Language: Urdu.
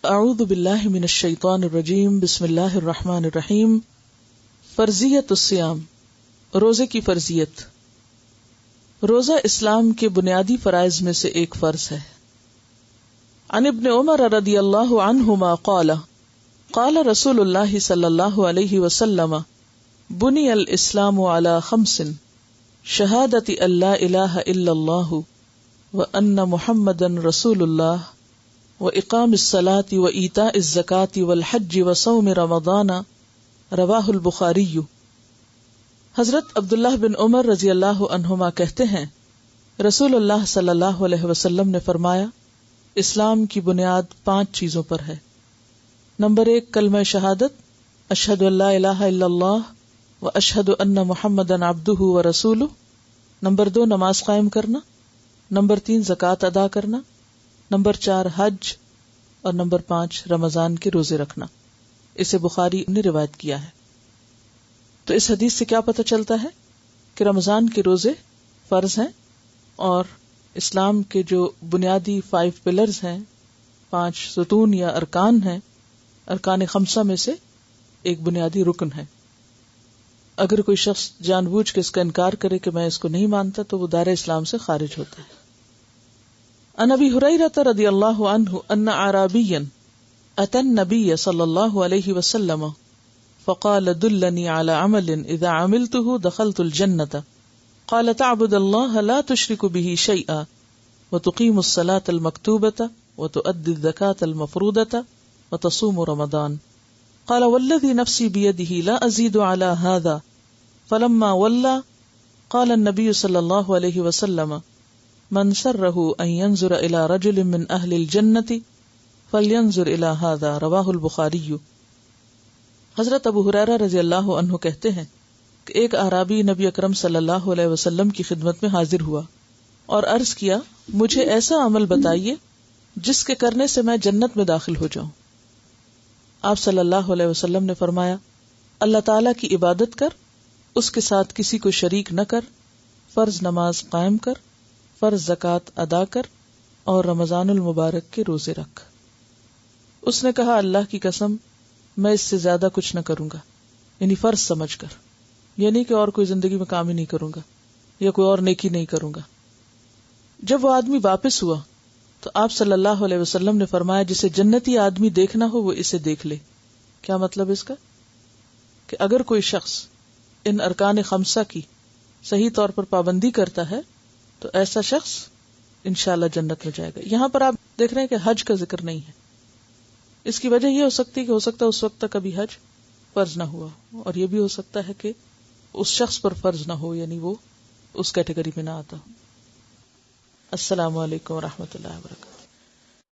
اعوذ باللہ من الشیطان الرجیم بسم اللہ الرحمن الرحیم. فرضیت الصیام، روزے کی فرضیت. روزہ اسلام کے بنیادی فرائض میں سے ایک فرض ہے. عن ابن عمر رضی اللہ عنہما قال قال رسول اللہ صلی اللہ علیہ وسلم بنی الاسلام علی خمس شہادت ان لا الہ الا اللہ وان محمدا رسول اللہ وإقام الصلاة وإيتاء الزكاة والحج وصوم رمضان رواہ البخاری. حضرت عبداللہ بن عمر رضی اللہ عنہما کہتے ہیں رسول اللہ صلی اللہ علیہ وسلم نے فرمایا اسلام کی بنیاد 5 چیزوں پر ہے. نمبر 1 کلمہ شہادت اشہد ان لا الہ الا اللہ واشہد ان محمدا عبدہ ورسولہ. نمبر 2 نماز قائم کرنا. نمبر 3 زکوٰۃ ادا کرنا. نمبر 4 حج اور نمبر 5 رمضان کے روزے رکھنا. اسے بخاری نے روایت کیا ہے. تو اس حدیث سے کیا پتہ چلتا ہے کہ رمضان کے روزے فرض ہیں اور اسلام کے جو بنیادی 5 پلرز ہیں، 5 ستون یا ارکان ہیں، ارکان خمسہ میں سے ایک بنیادی رکن ہے. اگر کوئی شخص جان بوجھ کے اس کا انکار کرے کہ میں اس کو نہیں مانتا تو وہ دائرہ اسلام سے خارج ہوتا ہے. عن ابی ہریرہ رضی اللہ عنہ ان اعرابیا اتى النبي صلی اللہ علیہ وسلم فقال دلني على عمل اذا عملته دخلت الجنة قال تعبد الله لا تشرك به شيئا وتقيم الصلاة المكتوبة وتؤدي الزكاة المفروضة وتصوم رمضان قال والذي نفسي بيده لا أزيد على هذا فلما ولى قال النبي صلى الله عليه وسلم من سره ان ينظر الى رجل من اهل الجنة فلينظر الى هذا رواہ البخاری. حضرت ابو ہریرہ رضی اللہ عنہ کہتے ہیں کہ ایک اعرابی نبی اکرم صلی اللہ علیہ وسلم کی خدمت میں حاضر ہوا اور عرض کیا مجھے ایسا عمل بتائیے جس کے کرنے سے میں جنت میں داخل ہو جاؤں. آپ صلی اللہ علیہ وسلم نے فرمایا اللہ تعالی کی عبادت کر، اس کے ساتھ کسی کو شریک نہ کر، فرض نماز قائم کر، فرض زکوٰۃ ادا کر اور رمضان المبارک کے روزے رکھ. اس نے کہا اللہ کی قسم میں اس سے زیادہ کچھ نہ کروں گا، یعنی فرض سمجھ کر، یعنی کہ اور کوئی زندگی میں کام ہی نہیں کروں گا یا کوئی اور نیکی نہیں کروں گا. جب وہ آدمی واپس ہوا تو آپ صلی اللہ علیہ وسلم نے فرمایا جسے جنتی آدمی دیکھنا ہو وہ اسے دیکھ لے. کیا مطلب اس کا؟ کہ اگر کوئی شخص ان ارکان خمسہ کی صحیح طور پر پابندی کرتا ہے تو ایسا شخص انشاءاللہ جنت میں جائے گا. یہاں پر آپ دیکھ رہے ہیں کہ حج کا ذکر نہیں ہے. اس کی وجہ یہ ہو سکتی ہے کہ ہو سکتا ہے اس وقت تک کبھی حج فرض نہ ہوا، اور یہ بھی ہو سکتا ہے کہ اس شخص پر فرض نہ ہو، یعنی وہ اس کیٹیگری میں نہ آتا. السلام علیکم ورحمۃ اللہ وبرکاتہ.